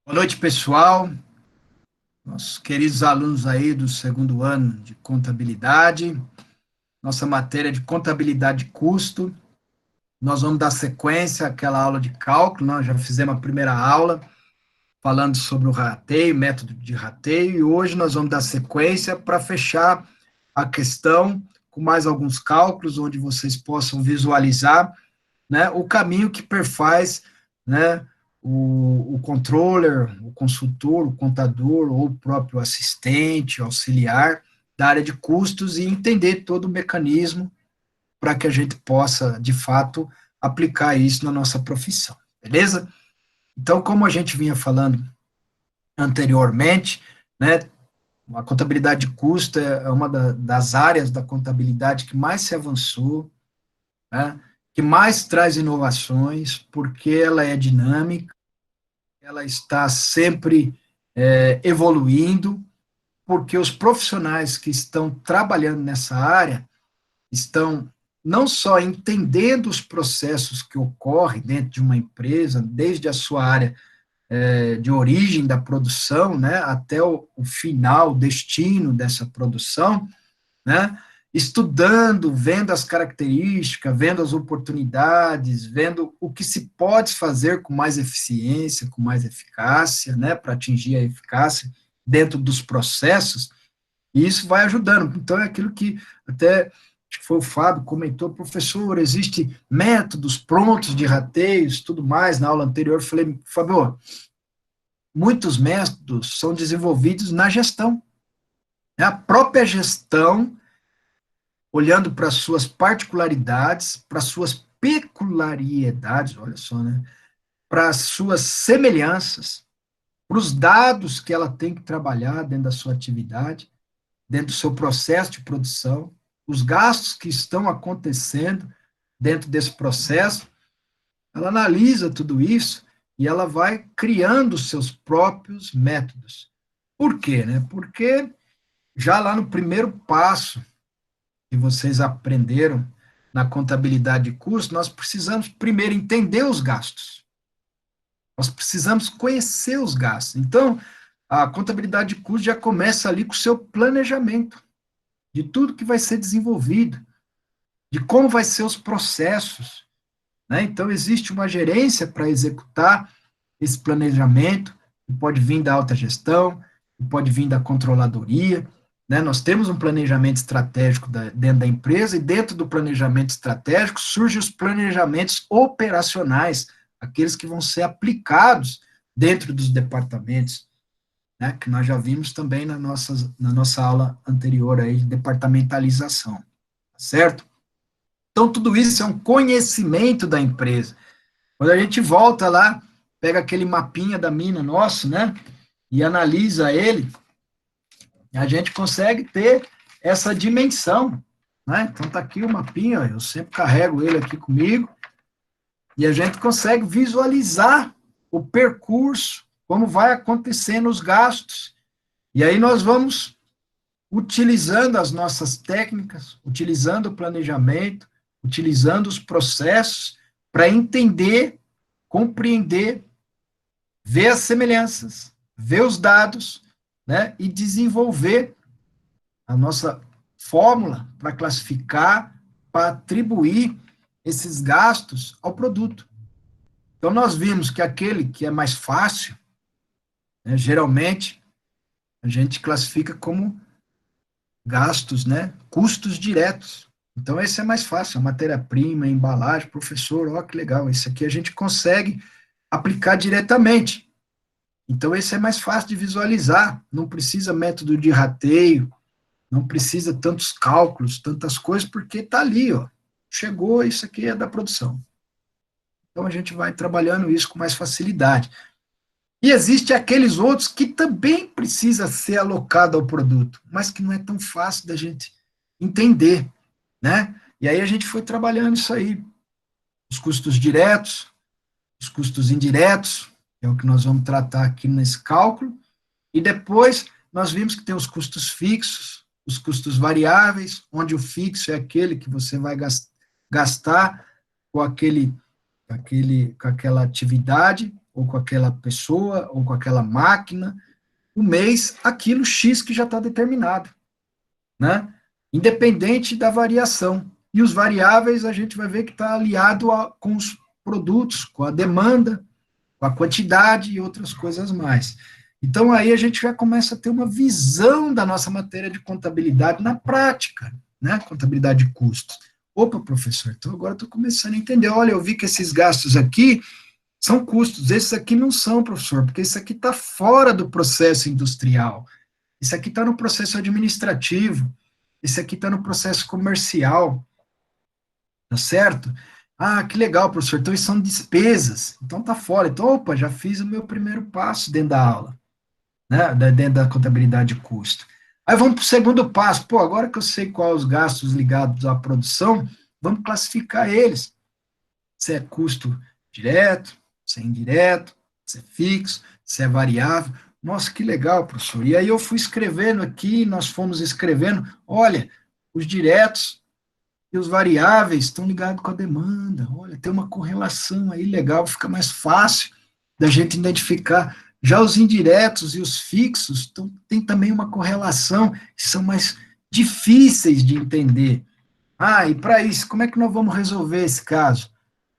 Boa noite, pessoal. Nossos queridos alunos aí do segundo ano de contabilidade, nossa matéria de contabilidade de custo. Nós vamos dar sequência àquela aula de cálculo, nós já fizemos a primeira aula falando sobre o rateio, método de rateio, e hoje nós vamos dar sequência para fechar a questão com mais alguns cálculos, onde vocês possam visualizar, né, o caminho que perfaz, né, o controller, o consultor, o contador, ou o próprio assistente, auxiliar da área de custos e entender todo o mecanismo para que a gente possa, de fato, aplicar isso na nossa profissão, beleza? Então, como a gente vinha falando anteriormente, né, a contabilidade de custo é uma das áreas da contabilidade que mais se avançou, né, que mais traz inovações, porque ela é dinâmica, ela está sempre evoluindo, porque os profissionais que estão trabalhando nessa área estão não só entendendo os processos que ocorrem dentro de uma empresa, desde a sua área de origem da produção, né, até o final, o destino dessa produção, né, estudando, vendo as características, vendo as oportunidades, vendo o que se pode fazer com mais eficiência, com mais eficácia, né, para atingir a eficácia dentro dos processos, e isso vai ajudando. Então, é aquilo que até acho que foi o Fábio comentou, professor, existe métodos prontos de rateios, tudo mais, na aula anterior, eu falei, Fábio, muitos métodos são desenvolvidos na gestão, né, a própria gestão olhando para suas particularidades, para suas peculiaridades, olha só, né? Para as suas semelhanças, para os dados que ela tem que trabalhar dentro da sua atividade, dentro do seu processo de produção, os gastos que estão acontecendo dentro desse processo, ela analisa tudo isso e ela vai criando os seus próprios métodos. Por quê? Né? Porque já lá no primeiro passo que vocês aprenderam na contabilidade de custos, nós precisamos primeiro entender os gastos. Nós precisamos conhecer os gastos. Então, a contabilidade de custos já começa ali com o seu planejamento de tudo que vai ser desenvolvido, de como vai ser os processos, né? Então, existe uma gerência para executar esse planejamento, que pode vir da alta gestão, que pode vir da controladoria, né? Nós temos um planejamento estratégico dentro da empresa, e dentro do planejamento estratégico surgem os planejamentos operacionais, aqueles que vão ser aplicados dentro dos departamentos, né? Que nós já vimos também na nossa aula anterior aí de departamentalização, tá certo? Então, tudo isso é um conhecimento da empresa. Quando a gente volta lá, pega aquele mapinha da mina nosso, né, e analisa ele, a gente consegue ter essa dimensão, né? Então tá aqui o mapinha, eu sempre carrego ele aqui comigo, e a gente consegue visualizar o percurso, como vai acontecendo os gastos. E aí nós vamos utilizando as nossas técnicas, utilizando o planejamento, utilizando os processos para entender, compreender, ver as semelhanças, ver os dados, né, e desenvolver a nossa fórmula para classificar, para atribuir esses gastos ao produto. Então, nós vimos que aquele que é mais fácil, né, geralmente, a gente classifica como gastos, né, custos diretos. Então, esse é mais fácil, a matéria-prima, a embalagem, professor, ó, que legal, esse aqui a gente consegue aplicar diretamente. Então, esse é mais fácil de visualizar, não precisa método de rateio, não precisa tantos cálculos, tantas coisas, porque está ali, ó, chegou, isso aqui é da produção. Então, a gente vai trabalhando isso com mais facilidade. E existe aqueles outros que também precisa ser alocado ao produto, mas que não é tão fácil da gente entender, né? E aí a gente foi trabalhando isso aí, os custos diretos, os custos indiretos, que é o que nós vamos tratar aqui nesse cálculo, e depois nós vimos que tem os custos fixos, os custos variáveis, onde o fixo é aquele que você vai gastar com com aquela atividade, ou com aquela pessoa, ou com aquela máquina, o mês, aquilo X que já está determinado, né? Independente da variação. E os variáveis a gente vai ver que está aliado com os produtos, com a demanda, com a quantidade e outras coisas mais. Então, aí a gente já começa a ter uma visão da nossa matéria de contabilidade na prática, né? Contabilidade de custos. Opa, professor, então agora estou começando a entender. Olha, eu vi que esses gastos aqui são custos, esses aqui não são, professor, porque isso aqui está fora do processo industrial. Isso aqui está no processo administrativo, isso aqui está no processo comercial, tá certo? Ah, que legal, professor, então isso são despesas, então tá fora. Então, opa, já fiz o meu primeiro passo dentro da aula, né, dentro da contabilidade de custo. Aí vamos para o segundo passo. Pô, agora que eu sei quais os gastos ligados à produção, vamos classificar eles. Se é custo direto, se é indireto, se é fixo, se é variável. Nossa, que legal, professor. E aí eu fui escrevendo aqui, nós fomos escrevendo, olha, os diretos e os variáveis estão ligados com a demanda. Olha, tem uma correlação aí legal, fica mais fácil da gente identificar. Já os indiretos e os fixos tem também uma correlação que são mais difíceis de entender. Ah, e para isso, como é que nós vamos resolver esse caso?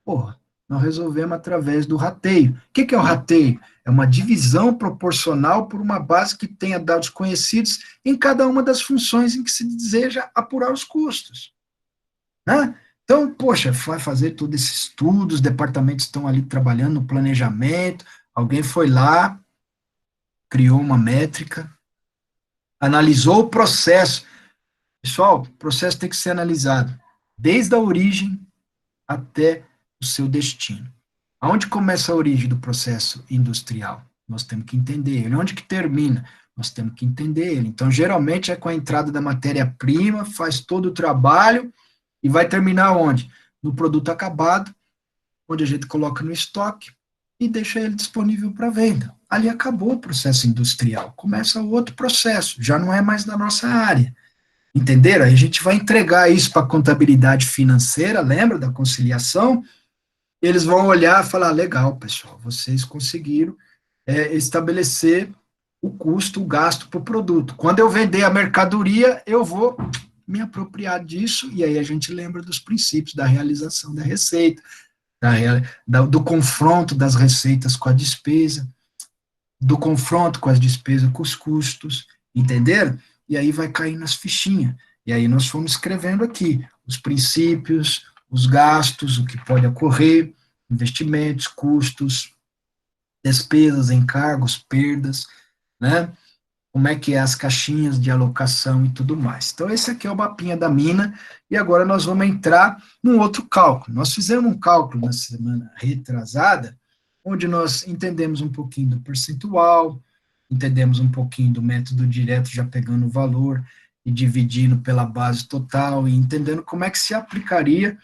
Porra, nós resolvemos através do rateio. O que é o rateio? É uma divisão proporcional por uma base que tenha dados conhecidos em cada uma das funções em que se deseja apurar os custos. Né? Então, poxa, vai fazer todo esse estudo, os departamentos estão ali trabalhando no planejamento, alguém foi lá, criou uma métrica, analisou o processo. Pessoal, o processo tem que ser analisado desde a origem até o seu destino. Aonde começa a origem do processo industrial? Nós temos que entender ele. Onde que termina? Nós temos que entender ele. Então, geralmente é com a entrada da matéria-prima, faz todo o trabalho e vai terminar onde? No produto acabado, onde a gente coloca no estoque e deixa ele disponível para venda. Ali acabou o processo industrial. Começa outro processo, já não é mais da nossa área. Entenderam? Aí a gente vai entregar isso para a contabilidade financeira, lembra da conciliação? Eles vão olhar e falar, legal, pessoal, vocês conseguiram estabelecer o custo, o gasto para o produto. Quando eu vender a mercadoria, eu vou me apropriar disso, e aí a gente lembra dos princípios da realização da receita, do confronto das receitas com a despesa, do confronto com as despesas com os custos, entenderam? E aí vai cair nas fichinhas. E aí nós fomos escrevendo aqui os princípios, os gastos, o que pode ocorrer, investimentos, custos, despesas, encargos, perdas, né? Como é que é as caixinhas de alocação e tudo mais. Então, esse aqui é o mapinha da mina, e agora nós vamos entrar num outro cálculo. Nós fizemos um cálculo na semana retrasada, onde nós entendemos um pouquinho do percentual, entendemos um pouquinho do método direto, já pegando o valor e dividindo pela base total, e entendendo como é que se aplicaria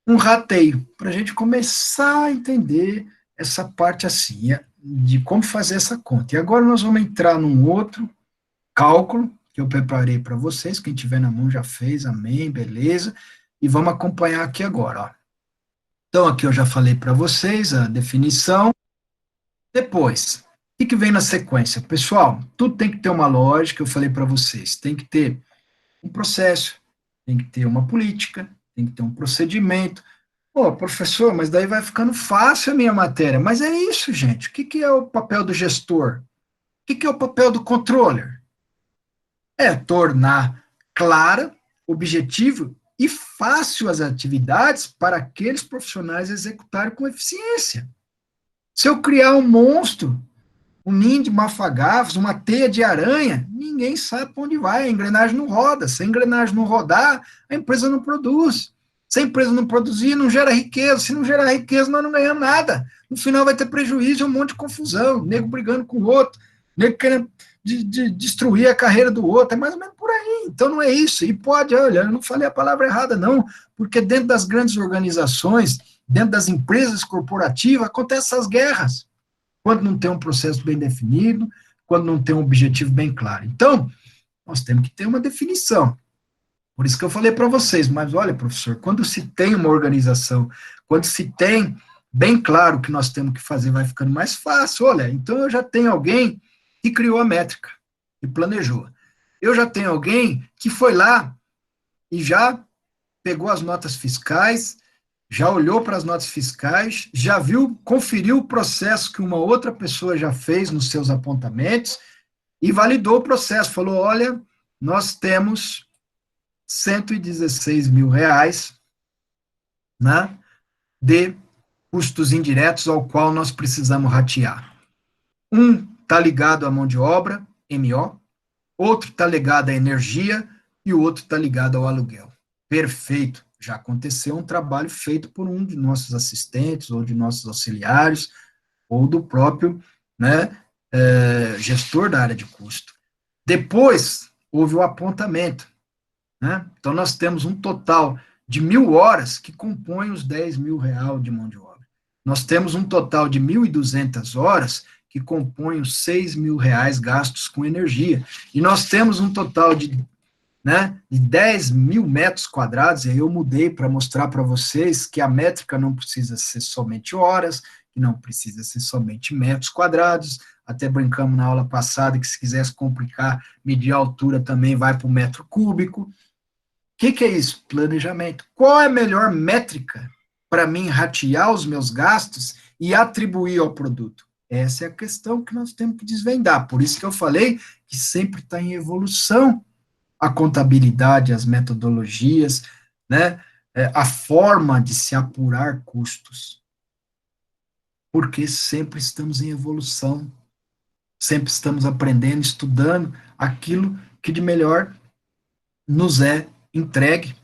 um rateio, para a gente começar a entender essa parte assim, de como fazer essa conta. E agora nós vamos entrar num outro cálculo, que eu preparei para vocês, quem tiver na mão já fez, amém, beleza, e vamos acompanhar aqui agora, ó. Então, aqui eu já falei para vocês a definição. Depois, o que vem na sequência? Pessoal, tudo tem que ter uma lógica, eu falei para vocês, tem que ter um processo, tem que ter uma política, tem que ter um procedimento. Pô, professor, mas daí vai ficando fácil a minha matéria. Mas é isso, gente. O que é o papel do gestor? O que é o papel do controller? É tornar clara, objetivo e fácil as atividades para aqueles profissionais executarem com eficiência. Se eu criar um monstro, um ninho de mafagafos, uma teia de aranha, ninguém sabe para onde vai, a engrenagem não roda. Se a engrenagem não rodar, a empresa não produz. Se a empresa não produzir, não gera riqueza. Se não gerar riqueza, nós não ganhamos nada. No final vai ter prejuízo e um monte de confusão, nego brigando com o outro, nego querendo destruir a carreira do outro, é mais ou menos por aí. Então não é isso. E pode, olha, eu não falei a palavra errada, não, porque dentro das grandes organizações, dentro das empresas corporativas, acontecem essas guerras. Quando não tem um processo bem definido, quando não tem um objetivo bem claro. Então, nós temos que ter uma definição. Por isso que eu falei para vocês, mas olha, professor, quando se tem uma organização, quando se tem bem claro o que nós temos que fazer, vai ficando mais fácil. Olha, então eu já tenho alguém que criou a métrica e planejou. Eu já tenho alguém que foi lá e já pegou as notas fiscais, já olhou para as notas fiscais, já viu, conferiu o processo que uma outra pessoa já fez nos seus apontamentos e validou o processo. Falou: olha, nós temos 116 mil reais, né, de custos indiretos ao qual nós precisamos ratear. Um está ligado à mão de obra, MO, outro está ligado à energia e o outro está ligado ao aluguel. Perfeito. Já aconteceu um trabalho feito por um de nossos assistentes ou de nossos auxiliares ou do próprio, né, gestor da área de custo. Depois, houve o apontamento, né? Então, nós temos um total de 1.000 horas que compõem os 10 mil reais de mão de obra. Nós temos um total de 1.200 horas que compõem os 6 mil reais gastos com energia. E nós temos um total de, né, de 10 mil metros quadrados, e aí eu mudei para mostrar para vocês que a métrica não precisa ser somente horas, que não precisa ser somente metros quadrados, até brincamos na aula passada que se quisesse complicar, medir a altura também vai para o metro cúbico. O que é isso? Planejamento. Qual é a melhor métrica para mim ratear os meus gastos e atribuir ao produto? Essa é a questão que nós temos que desvendar. Por isso que eu falei que sempre está em evolução a contabilidade, as metodologias, né, a forma de se apurar custos. Porque sempre estamos em evolução, sempre estamos aprendendo, estudando aquilo que de melhor nos é entregue,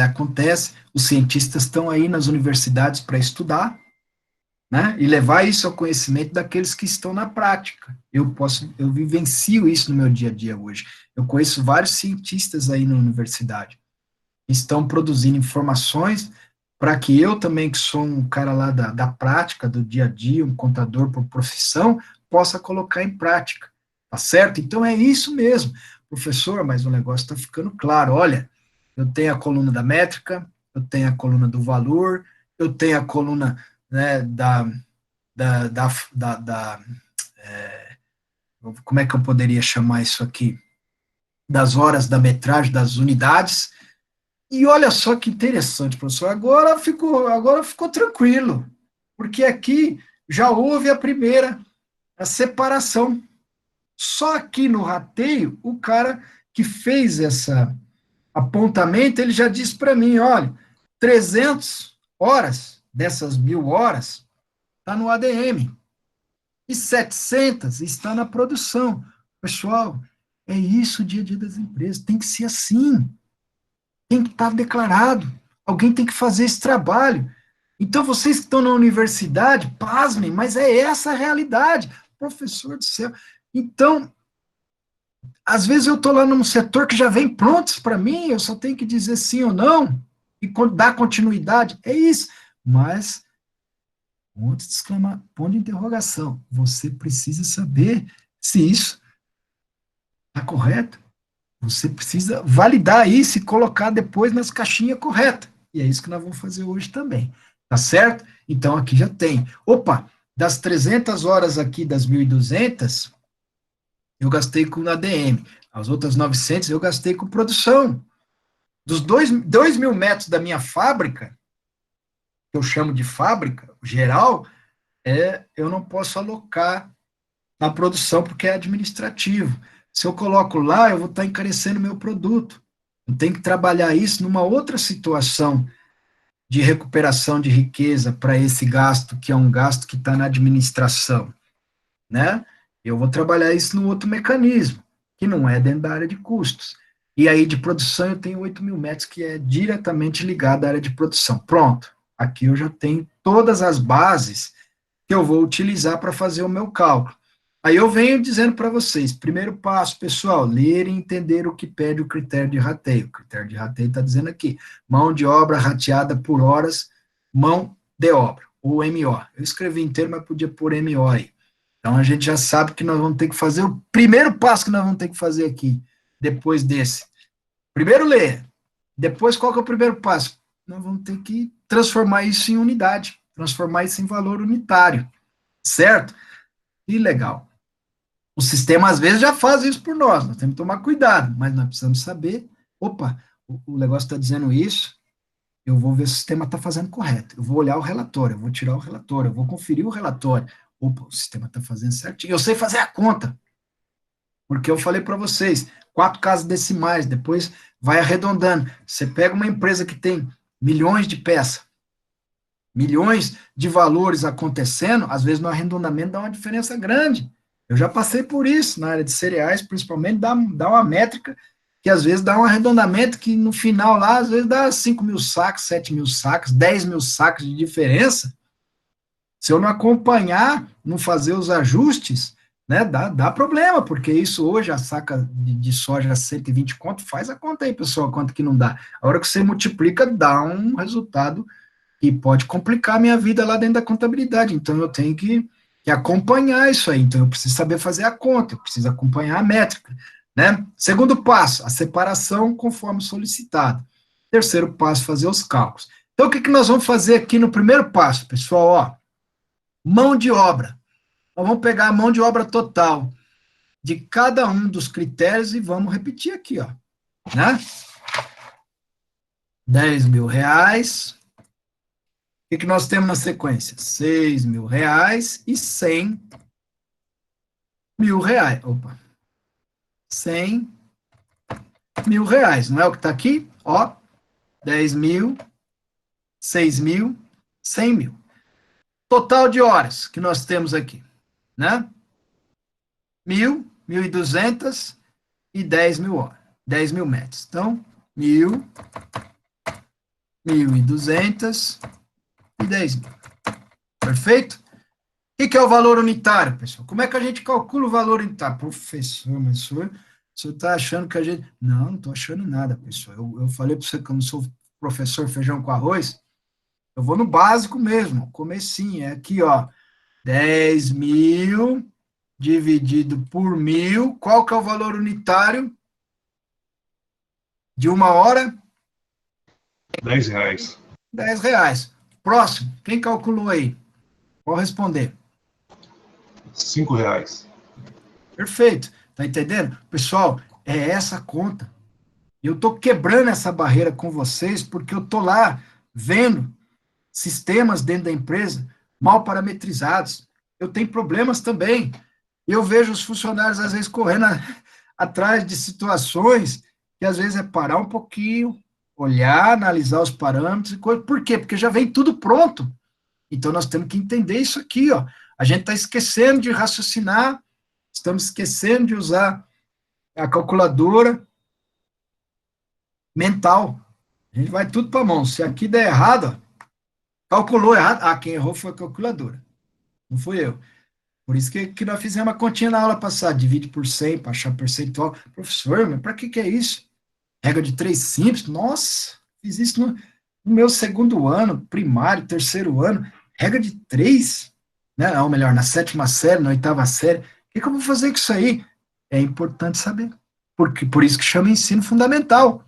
acontece. Os cientistas estão aí nas universidades para estudar, né, e levar isso ao conhecimento daqueles que estão na prática. Eu vivencio isso no meu dia a dia hoje. Eu conheço vários cientistas aí na universidade, que estão produzindo informações para que eu também, que sou um cara lá da prática, do dia a dia, um contador por profissão, possa colocar em prática, tá certo? Então é isso mesmo, professor, mas o negócio está ficando claro. Olha, eu tenho a coluna da métrica, eu tenho a coluna do valor, eu tenho a coluna, né, como é que eu poderia chamar isso aqui? Das horas da metragem, das unidades. E olha só que interessante, professor, agora ficou tranquilo, porque aqui já houve a separação. Só aqui no rateio, o cara que fez essa apontamento, ele já disse para mim: olha, 300 horas dessas 1.000 horas está no ADM e 700 está na produção. Pessoal, é isso o dia a dia das empresas, tem que ser assim, tem que estar declarado, alguém tem que fazer esse trabalho. Então, vocês que estão na universidade, pasmem, mas é essa a realidade. Professor do céu. Então, às vezes eu estou lá num setor que já vem prontos para mim, eu só tenho que dizer sim ou não, e dar continuidade, é isso. Mas, ponto de exclamação, ponto de interrogação, você precisa saber se isso está correto. Você precisa validar isso e colocar depois nas caixinhas corretas. E é isso que nós vamos fazer hoje também. Tá certo? Então, aqui já tem. Opa, das 300 horas aqui, das 1.200, eu gastei com ADM. As outras 900 eu gastei com produção. Dos 2.000 metros da minha fábrica, que eu chamo de fábrica geral, eu não posso alocar na produção porque é administrativo. Se eu coloco lá, eu vou estar encarecendo meu produto. Eu tenho que trabalhar isso numa outra situação de recuperação de riqueza para esse gasto, que é um gasto que está na administração, né? Eu vou trabalhar isso num outro mecanismo, que não é dentro da área de custos. E aí, de produção, eu tenho 8.000 metros, que é diretamente ligado à área de produção. Pronto. Aqui eu já tenho todas as bases que eu vou utilizar para fazer o meu cálculo. Aí eu venho dizendo para vocês, primeiro passo, pessoal, ler e entender o que pede o critério de rateio. O critério de rateio está dizendo aqui, mão de obra rateada por horas, mão de obra, ou MO. Eu escrevi inteiro, mas podia pôr MO aí. Então a gente já sabe que nós vamos ter que fazer o primeiro passo que nós vamos ter que fazer aqui, depois desse. Primeiro ler, depois qual que é o primeiro passo? Nós vamos ter que transformar isso em unidade. transformar isso em valor unitário, certo? Que legal. O sistema, às vezes, já faz isso por nós temos que tomar cuidado, mas nós precisamos saber, opa, o negócio está dizendo isso, eu vou ver se o sistema está fazendo correto, eu vou olhar o relatório, eu vou tirar o relatório, eu vou conferir o relatório, opa, o sistema está fazendo certinho, eu sei fazer a conta, porque eu falei para vocês, 4 casas decimais, depois vai arredondando, você pega uma empresa que tem milhões de peças, milhões de valores acontecendo, às vezes no arredondamento dá uma diferença grande. Eu já passei por isso na área de cereais, principalmente, dá uma métrica que às vezes dá um arredondamento que no final lá, às vezes dá 5 mil sacos, 7 mil sacos, 10 mil sacos de diferença. Se eu não acompanhar, não fazer os ajustes, né, dá problema, porque isso hoje, a saca de soja 120 conto, faz a conta aí, pessoal, quanto que não dá. A hora que você multiplica, dá um resultado e pode complicar a minha vida lá dentro da contabilidade. Então, eu tenho que acompanhar isso aí. Então, eu preciso saber fazer a conta, eu preciso acompanhar a métrica, né? Segundo passo, a separação conforme solicitado. Terceiro passo, fazer os cálculos. Então, o que nós vamos fazer aqui no primeiro passo, pessoal? Ó, mão de obra. Nós vamos pegar a mão de obra total de cada um dos critérios e vamos repetir aqui, ó, né? 10 mil reais. O que nós temos na sequência? 6 mil reais e 100 mil reais. Opa. 100 mil reais. Não é o que está aqui? Ó, 10 mil, 6 mil, 100 mil. Total de horas que nós temos aqui, né? 1.000, 1.200 e 10 mil horas. 10 mil metros. Então, 1.000, 1.200 e 10 mil. Perfeito? O que é o valor unitário, pessoal? Como é que a gente calcula o valor unitário? Professor, mas o senhor está achando que a gente... Não estou achando nada, pessoal. Eu falei para você que eu não sou professor feijão com arroz. Eu vou no básico mesmo, comecinho. É aqui, ó. 10 mil dividido por 1.000. Qual que é o valor unitário de uma hora? R$ 10. 10 reais. Próximo. Quem calculou aí? Pode responder. R$ 5. Perfeito. Tá entendendo? Pessoal, é essa conta. Eu tô quebrando essa barreira com vocês porque eu tô lá vendo sistemas dentro da empresa mal parametrizados. Eu tenho problemas também. Eu vejo os funcionários, às vezes, correndo atrás de situações que, às vezes, é parar um pouquinho, olhar, analisar os parâmetros e coisa. Por quê? Porque já vem tudo pronto. Então, nós temos que entender isso aqui, ó. A gente está esquecendo de raciocinar, estamos esquecendo de usar a calculadora mental. A gente vai tudo para a mão. Se aqui der errado, ó, calculou errado. Ah, quem errou foi a calculadora, não fui eu. Por isso que nós fizemos uma continha na aula passada, divide por 100 para achar percentual. Professor, mas para que é isso? Regra de 3 simples? Nossa, fiz isso no meu segundo ano, primário, terceiro ano. Regra de 3? Né? Ou melhor, na sétima série, na oitava série. O que eu vou fazer com isso aí? É importante saber. Por isso que chama ensino fundamental.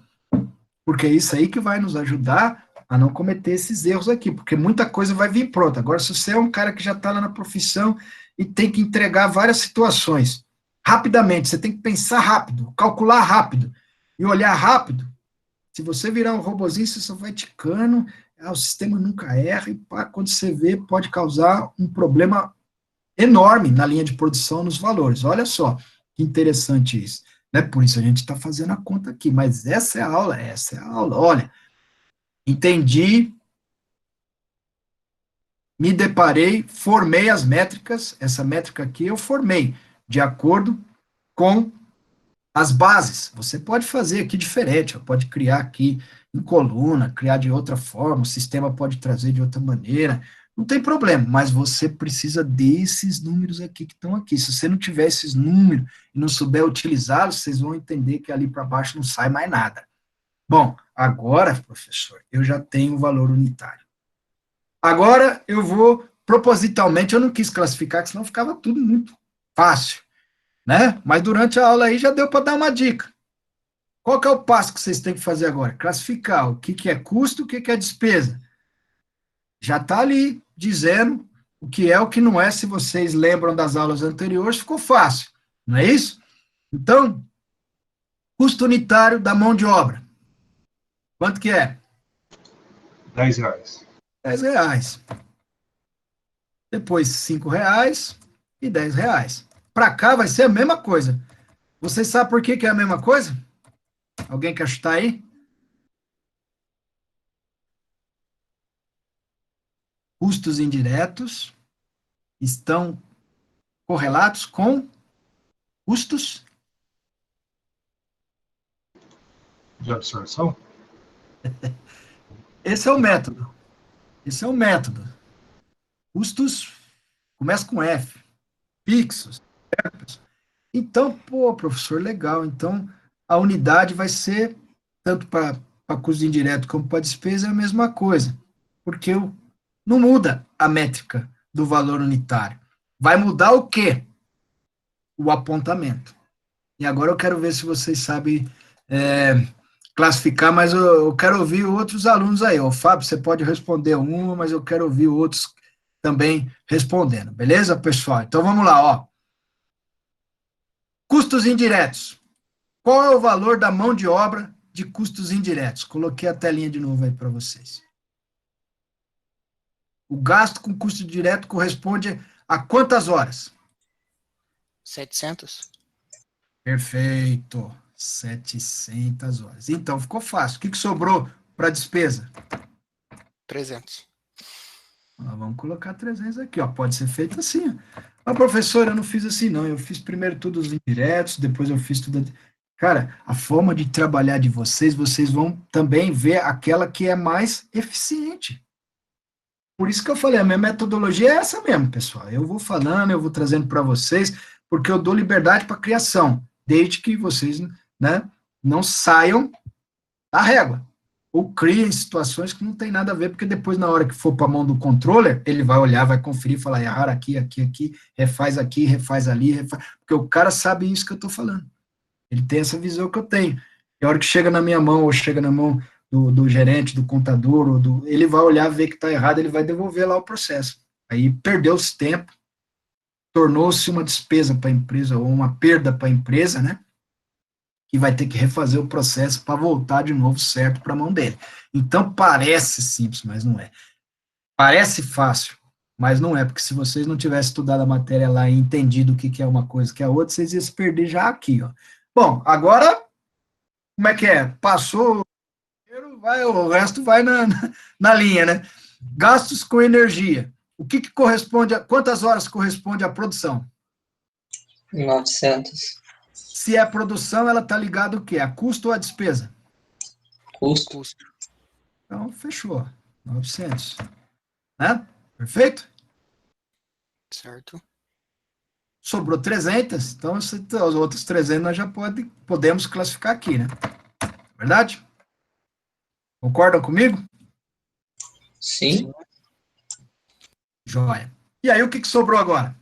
Porque é isso aí que vai nos ajudar a não cometer esses erros aqui, porque muita coisa vai vir pronta. Agora, se você é um cara que já está lá na profissão e tem que entregar várias situações, rapidamente, você tem que pensar rápido, calcular rápido e olhar rápido. Se você virar um robozinho, você só vai ticando, o sistema nunca erra, e pá, quando você vê, pode causar um problema enorme na linha de produção, nos valores. Olha só, que interessante isso. Né? Por isso a gente está fazendo a conta aqui, mas essa é a aula, essa é a aula. Olha, entendi, me deparei, formei as métricas, essa métrica aqui eu formei, de acordo com as bases. Você pode fazer aqui diferente, pode criar aqui em coluna, criar de outra forma, o sistema pode trazer de outra maneira, não tem problema, mas você precisa desses números aqui que estão aqui. Se você não tiver esses números e não souber utilizá-los, vocês vão entender que ali para baixo não sai mais nada. Bom, agora, professor, eu já tenho o valor unitário. Agora eu vou, propositalmente, eu não quis classificar, que senão ficava tudo muito fácil, né? Mas durante a aula aí já deu para dar uma dica. Qual que é o passo que vocês têm que fazer agora? Classificar o que é custo, o que é despesa. Já está ali, dizendo o que é, o que não é. Se vocês lembram das aulas anteriores, ficou fácil, não é isso? Então, custo unitário da mão de obra. Quanto que é? R$ 10. R$ 10. Depois, R$ 5 e R$ 10. Para cá vai ser a mesma coisa. Vocês sabem por que que é a mesma coisa? Alguém quer chutar aí? Custos indiretos estão correlatos com custos De absorção? Esse é o método. Esse é o método. Custos começa com F, fixos. Então, pô, professor, legal. Então, a unidade vai ser, tanto para custo indireto como para despesa, é a mesma coisa. Porque não muda a métrica do valor unitário. Vai mudar o quê? O apontamento. E agora eu quero ver se vocês sabem classificar, mas eu quero ouvir outros alunos aí. O Fábio, você pode responder uma, mas eu quero ouvir outros também respondendo. Beleza, pessoal? Então vamos lá, ó. Custos indiretos. Qual é o valor da mão de obra de custos indiretos? Coloquei a telinha de novo aí para vocês. O gasto com custo direto corresponde a quantas horas? 700. Perfeito. 700 horas. Então, ficou fácil. O que sobrou para despesa? 300. Vamos colocar 300 aqui, ó. Pode ser feito assim. Mas, professor, eu não fiz assim, não. Eu fiz primeiro tudo os indiretos, depois eu fiz tudo. Cara, a forma de trabalhar de vocês vão também ver aquela que é mais eficiente. Por isso que eu falei, a minha metodologia é essa mesmo, pessoal. Eu vou falando, eu vou trazendo para vocês, porque eu dou liberdade para criação, desde que vocês, né, não saiam da régua. Ou criem situações que não tem nada a ver, porque depois, na hora que for para a mão do controller, ele vai olhar, vai conferir, falar, errar aqui, aqui, refaz ali, refaz, porque o cara sabe isso que eu estou falando. Ele tem essa visão que eu tenho. E a hora que chega na minha mão, ou chega na mão do gerente, do contador, ele vai olhar, ver que está errado, ele vai devolver lá o processo. Aí perdeu-se tempo, tornou-se uma despesa para a empresa, ou uma perda para a empresa, né? Que vai ter que refazer o processo para voltar de novo certo para a mão dele. Então, parece simples, mas não é. Parece fácil, mas não é, porque se vocês não tivessem estudado a matéria lá e entendido o que é uma coisa e o que é outra, vocês iam se perder já aqui, ó. Bom, agora, como é que é? Passou, o resto vai na linha, né? Gastos com energia. O que corresponde a, quantas horas corresponde à produção? 900. Se é produção, ela está ligada ao quê? A custo ou a despesa? Custo. Então, fechou. 900. Né? Perfeito? Certo. Sobrou 300, então os outros 300 nós já podemos classificar aqui, né? Verdade? Concordam comigo? Sim. Joia. E aí, o que sobrou agora?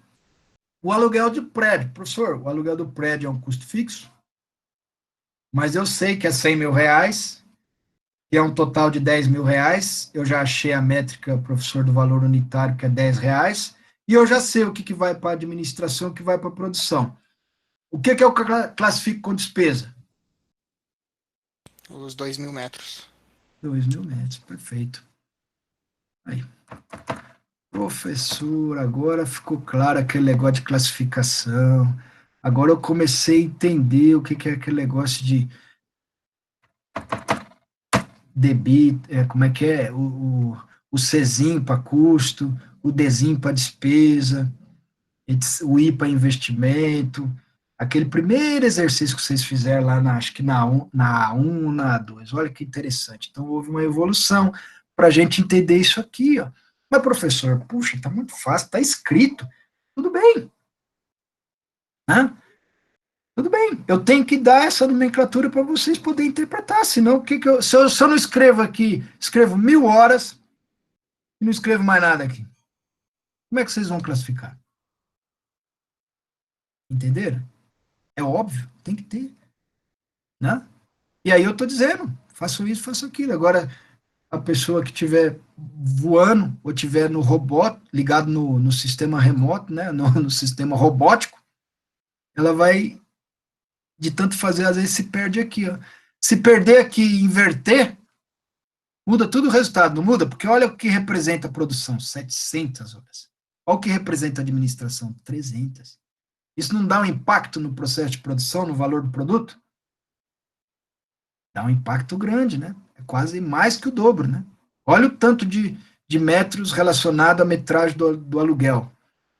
O aluguel de prédio. Professor, o aluguel do prédio é um custo fixo, mas eu sei que é R$ 100.000, que é um total de R$ 10.000. Eu já achei a métrica, professor, do valor unitário, que é R$ 10, e eu já sei o que vai para a administração, o que vai para a produção. O que eu classifico com despesa? Os 2.000 metros. 2.000 metros, perfeito. Aí. Professor, agora ficou claro aquele negócio de classificação. Agora eu comecei a entender o que é aquele negócio de debit, como é que é? O Czinho para custo, o Dzinho para despesa, o I para investimento. Aquele primeiro exercício que vocês fizeram lá, acho que na A1, na A2. Olha que interessante. Então, houve uma evolução para a gente entender isso aqui, ó. Mas, professor, puxa, tá muito fácil, tá escrito. Tudo bem. Né? Tudo bem. Eu tenho que dar essa nomenclatura para vocês poderem interpretar. Senão, se eu não escrevo aqui, escrevo 1.000 horas e não escrevo mais nada aqui. Como é que vocês vão classificar? Entenderam? É óbvio, tem que ter. Né? E aí eu estou dizendo, faço isso, faço aquilo. Agora, a pessoa que estiver voando ou estiver no robô, ligado no sistema remoto, né, no sistema robótico, ela vai, de tanto fazer, às vezes se perde aqui. Ó. Se perder aqui e inverter, muda tudo o resultado, não muda? Porque olha o que representa a produção, 700 horas. Olha o que representa a administração, 300. Isso não dá um impacto no processo de produção, no valor do produto? Dá um impacto grande, né? É quase mais que o dobro, né? Olha o tanto de metros relacionado à metragem do aluguel.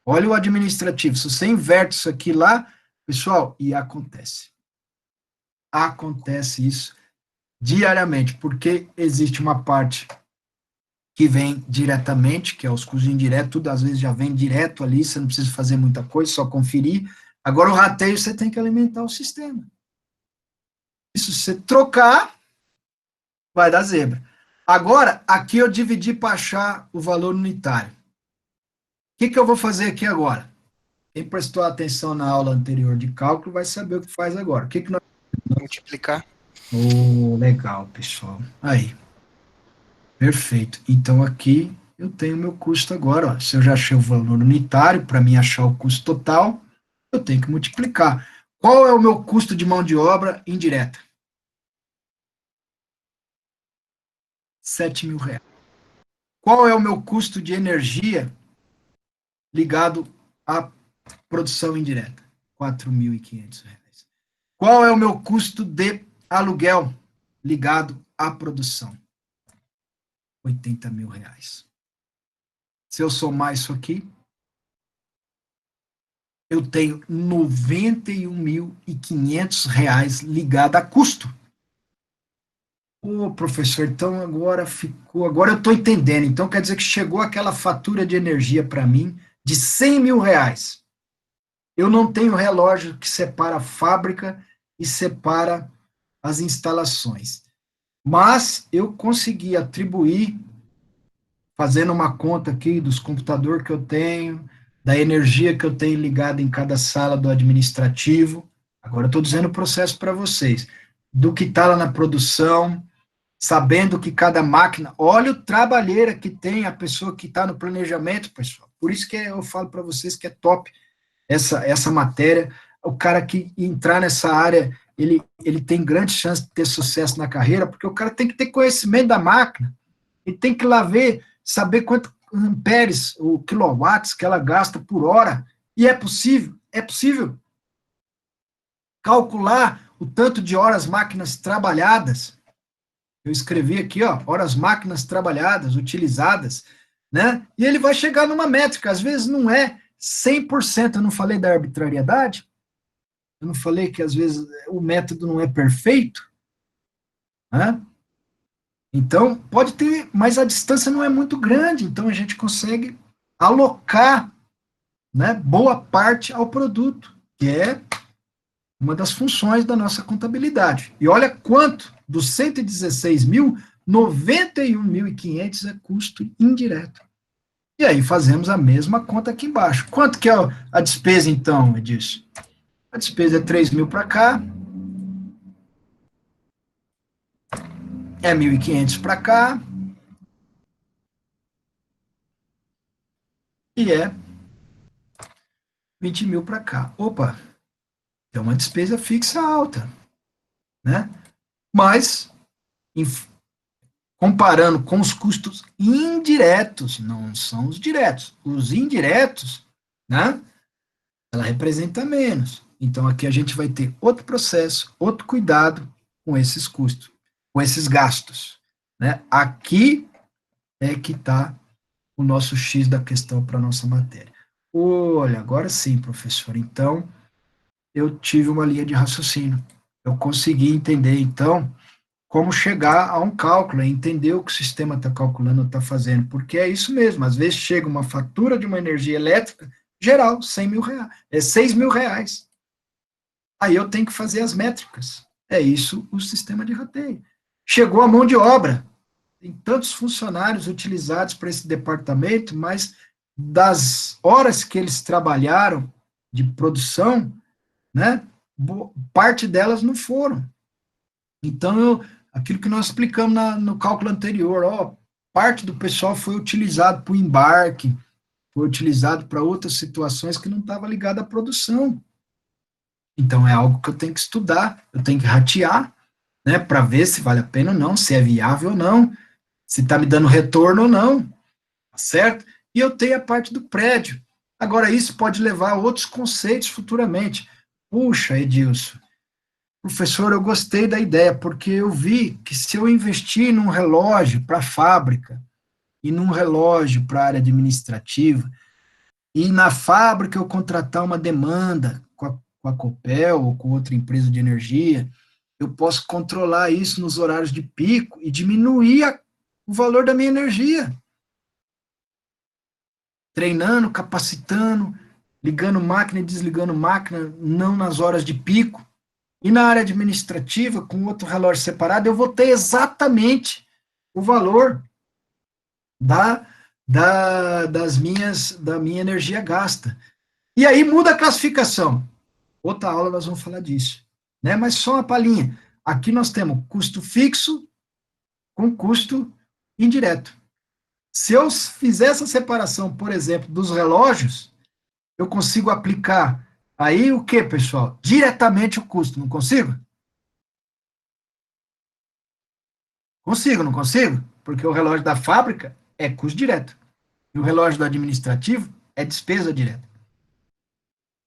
Olha o administrativo. Se você inverte isso aqui lá, pessoal, e acontece. Acontece isso diariamente, porque existe uma parte que vem diretamente, que é os custos indiretos, tudo às vezes já vem direto ali, você não precisa fazer muita coisa, só conferir. Agora o rateio você tem que alimentar o sistema. Isso se você trocar, vai dar zebra. Agora, aqui eu dividi para achar o valor unitário. O que eu vou fazer aqui agora? Quem prestou atenção na aula anterior de cálculo vai saber o que faz agora. O que nós... Multiplicar. Oh, legal, pessoal. Aí. Perfeito. Então, aqui eu tenho meu custo agora. Ó. Se eu já achei o valor unitário, para mim achar o custo total, eu tenho que multiplicar. Qual é o meu custo de mão de obra indireta? R$7.000. Qual é o meu custo de energia ligado à produção indireta? R$4.500. Qual é o meu custo de aluguel ligado à produção? R$80.000. Se eu somar isso aqui, eu tenho R$91.500 ligado a custo. Ô, professor, então agora eu estou entendendo. Então quer dizer que chegou aquela fatura de energia para mim de R$100.000. Eu não tenho relógio que separa a fábrica e separa as instalações. Mas eu consegui atribuir, fazendo uma conta aqui dos computadores que eu tenho, da energia que eu tenho ligada em cada sala do administrativo. Agora eu estou dizendo o processo para vocês. Do que está lá na produção, sabendo que cada máquina... Olha o trabalheira que tem a pessoa que está no planejamento, pessoal. Por isso que eu falo para vocês que é top essa matéria. O cara que entrar nessa área, ele tem grande chance de ter sucesso na carreira, porque o cara tem que ter conhecimento da máquina, ele tem que lá ver, saber quanto amperes, ou quilowatts que ela gasta por hora, e é possível calcular o tanto de horas máquinas trabalhadas. Eu escrevi aqui, ó, horas máquinas trabalhadas, utilizadas, né? E ele vai chegar numa métrica, às vezes não é 100%, eu não falei da arbitrariedade, eu não falei que às vezes o método não é perfeito, né? Então, pode ter, mas a distância não é muito grande, então a gente consegue alocar, né, boa parte ao produto, que é uma das funções da nossa contabilidade. E olha quanto dos 116 mil, 91.500 é custo indireto. E aí fazemos a mesma conta aqui embaixo. Quanto que é a despesa, então, Edilson? A despesa é 3.000 para cá, é 1.500 para cá, e é 20.000 para cá. Opa, é uma despesa fixa alta, né? Mas, comparando com os custos indiretos, não são os diretos, os indiretos, né? Ela representa menos. Então, aqui a gente vai ter outro processo, outro cuidado com esses custos, com esses gastos, né? Aqui é que está o nosso X da questão para a nossa matéria. Olha, agora sim, professor. Então, eu tive uma linha de raciocínio. Eu consegui entender, então, como chegar a um cálculo, entender o que o sistema está calculando, está fazendo, porque é isso mesmo, às vezes chega uma fatura de uma energia elétrica geral, R$100.000, é R$6.000. Aí eu tenho que fazer as métricas. É isso o sistema de rateio. Chegou a mão de obra, tem tantos funcionários utilizados para esse departamento, mas das horas que eles trabalharam de produção, né, parte delas não foram. Então, aquilo que nós explicamos no cálculo anterior, parte do pessoal foi utilizado para o embarque, foi utilizado para outras situações que não estava ligada à produção. Então, é algo que eu tenho que estudar, eu tenho que ratear, né, para ver se vale a pena ou não, se é viável ou não, se está me dando retorno ou não, tá certo? E eu tenho a parte do prédio. Agora, isso pode levar a outros conceitos futuramente. Puxa, Edilson, professor, eu gostei da ideia, porque eu vi que se eu investir num relógio para a fábrica e num relógio para a área administrativa, e na fábrica eu contratar uma demanda com a Copel ou com outra empresa de energia, eu posso controlar isso nos horários de pico e diminuir o valor da minha energia. Treinando, capacitando, ligando máquina e desligando máquina, não nas horas de pico. E na área administrativa, com outro relógio separado, eu vou ter exatamente o valor da minha energia gasta. E aí muda a classificação. Outra aula nós vamos falar disso, né? Mas só uma palhinha. Aqui nós temos custo fixo com custo indireto. Se eu fizer essa separação, por exemplo, dos relógios, eu consigo aplicar aí o que, pessoal? Diretamente o custo, não consigo? Consigo, não consigo? Porque o relógio da fábrica é custo direto. E o relógio do administrativo é despesa direta.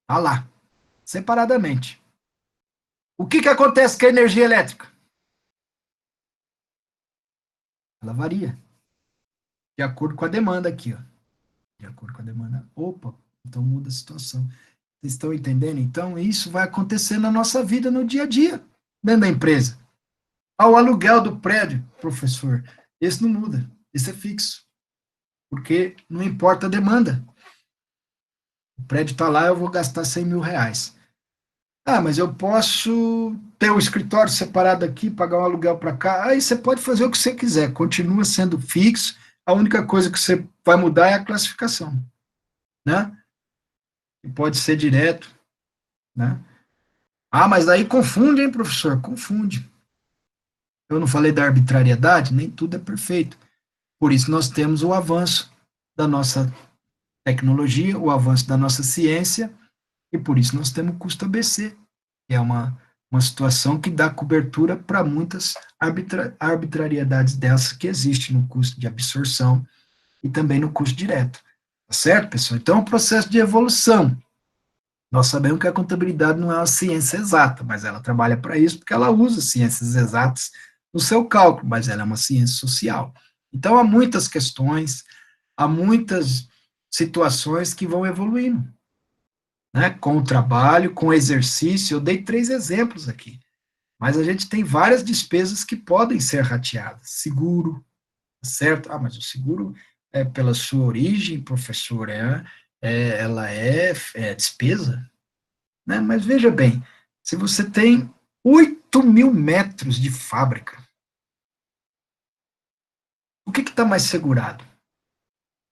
Tá lá, separadamente. O que acontece com a energia elétrica? Ela varia. De acordo com a demanda aqui, ó. De acordo com a demanda. Opa, então muda a situação. Vocês estão entendendo? Então, isso vai acontecer na nossa vida, no dia a dia, dentro da empresa. O aluguel do prédio, professor, esse não muda. Esse é fixo. Porque não importa a demanda. O prédio está lá, eu vou gastar 100 mil reais. Ah, mas eu posso ter um escritório separado aqui, pagar um aluguel para cá. Aí você pode fazer o que você quiser, continua sendo fixo. A única coisa que você vai mudar é a classificação, né? E pode ser direto, né? Ah, mas aí confunde, hein, professor? Confunde. Eu não falei da arbitrariedade? Nem tudo é perfeito. Por isso nós temos o avanço da nossa tecnologia, o avanço da nossa ciência, e por isso nós temos o custo ABC, que é uma situação que dá cobertura para muitas arbitrariedades dessas que existem no custo de absorção e também no custo direto. Tá certo, pessoal? Então, é um processo de evolução. Nós sabemos que a contabilidade não é uma ciência exata, mas ela trabalha para isso porque ela usa ciências exatas no seu cálculo, mas ela é uma ciência social. Então, há muitas questões, há muitas situações que vão evoluindo, né? Com o trabalho, com o exercício. Eu dei 3 exemplos aqui, mas a gente tem várias despesas que podem ser rateadas. Seguro, certo? Ah, mas o seguro, pela sua origem, professor, ela é despesa, né? Mas veja bem, se você tem 8 mil metros de fábrica, o que está mais segurado?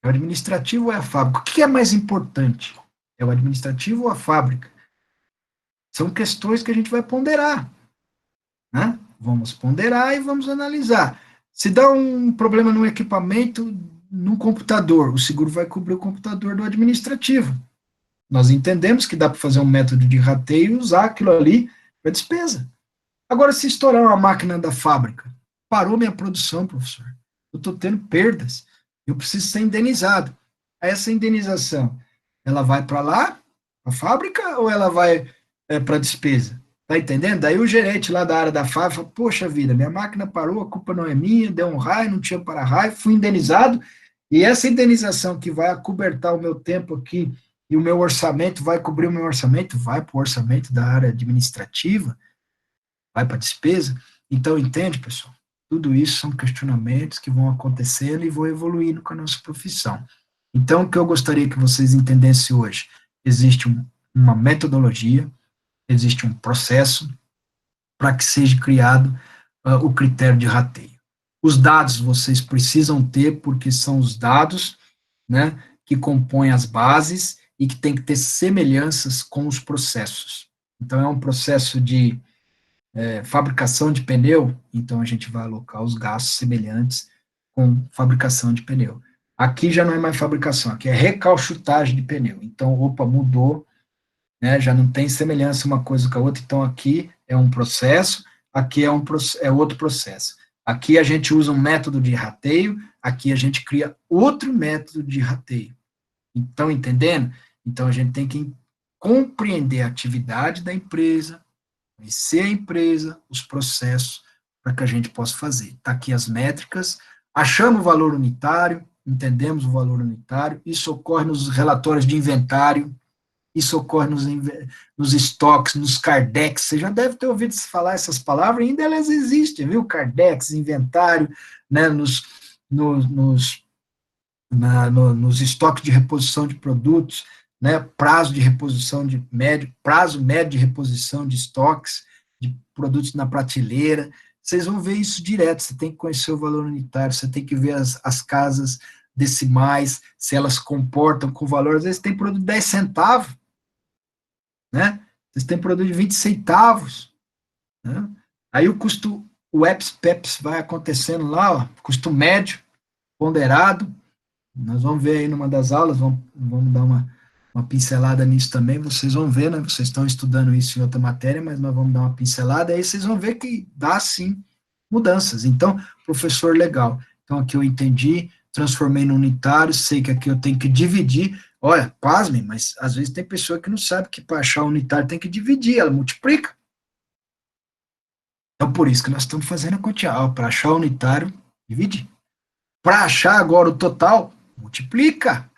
É o administrativo ou é a fábrica? O que é mais importante? É o administrativo ou a fábrica? São questões que a gente vai ponderar, né? Vamos ponderar e vamos analisar. Se dá um problema no equipamento, num computador, o seguro vai cobrir o computador do administrativo. Nós entendemos que dá para fazer um método de rateio e usar aquilo ali para despesa. Agora, se estourar uma máquina da fábrica, parou minha produção, professor. Eu estou tendo perdas. Eu preciso ser indenizado. Essa indenização, ela vai para lá, para a fábrica, ou ela vai para a despesa? Tá entendendo? Daí o gerente lá da área da fábrica fala, poxa vida, minha máquina parou, a culpa não é minha, deu um raio, não tinha para-raio, fui indenizado, e essa indenização que vai acobertar o meu tempo aqui, e o meu orçamento, vai cobrir o meu orçamento, vai para o orçamento da área administrativa, vai para a despesa. Então, entende, pessoal? Tudo isso são questionamentos que vão acontecendo e vão evoluindo com a nossa profissão. Então, o que eu gostaria que vocês entendessem hoje? Existe uma metodologia, existe um processo para que seja criado o critério de rateio. Os dados vocês precisam ter, porque são os dados, né, que compõem as bases e que tem que ter semelhanças com os processos. Então, é um processo de fabricação de pneu, então a gente vai alocar os gastos semelhantes com fabricação de pneu. Aqui já não é mais fabricação, aqui é recalchutagem de pneu. Então, opa, mudou, né, já não tem semelhança uma coisa com a outra, então aqui é um processo, aqui é outro processo. Aqui a gente usa um método de rateio, aqui a gente cria outro método de rateio. Então, entendendo? Então, a gente tem que compreender a atividade da empresa, conhecer a empresa, os processos, para que a gente possa fazer. Está aqui as métricas, achamos o valor unitário, entendemos o valor unitário, isso ocorre nos relatórios de inventário, isso ocorre nos estoques, nos Cardex, você já deve ter ouvido falar essas palavras, ainda elas existem, viu? Cardex, inventário, né, nos estoques de reposição de produtos, né, prazo médio de reposição de estoques, de produtos na prateleira, vocês vão ver isso direto, você tem que conhecer o valor unitário, você tem que ver as casas decimais, se elas comportam com valor, às vezes tem produto de 10 centavos, né, vocês têm produto de 20 centavos, né, aí o custo, o EPS-PEPS vai acontecendo lá, ó, custo médio, ponderado, nós vamos ver aí numa das aulas, vamos dar uma pincelada nisso também, vocês vão ver, né, vocês estão estudando isso em outra matéria, mas nós vamos dar uma pincelada, aí vocês vão ver que dá, sim, mudanças. Então, professor, legal. Então, aqui eu entendi, transformei no unitário, sei que aqui eu tenho que dividir. Olha, pasmem, mas às vezes tem pessoa que não sabe que para achar o unitário tem que dividir, ela multiplica. Então, por isso que nós estamos fazendo a continha. Para achar o unitário, divide. Para achar agora o total, multiplica.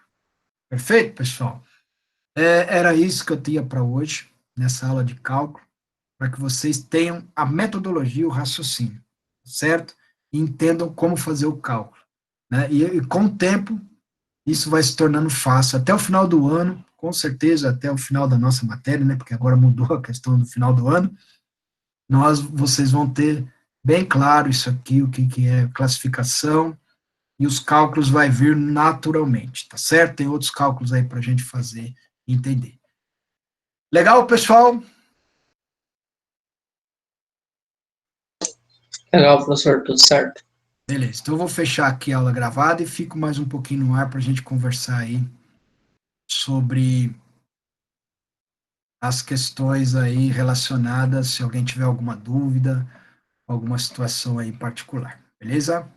Perfeito, pessoal? Era isso que eu tinha para hoje, nessa aula de cálculo, para que vocês tenham a metodologia, o raciocínio, certo? E entendam como fazer o cálculo. Né? E com o tempo, isso vai se tornando fácil. Até o final do ano, com certeza, até o final da nossa matéria, né? Porque agora mudou a questão do final do ano, vocês vão ter bem claro isso aqui, o que é classificação, e os cálculos vai vir naturalmente, tá certo? Tem outros cálculos aí para a gente fazer e entender. Legal, pessoal? Legal, professor, tudo certo. Beleza, então eu vou fechar aqui a aula gravada e fico mais um pouquinho no ar para a gente conversar aí sobre as questões aí relacionadas, se alguém tiver alguma dúvida, alguma situação aí em particular, beleza?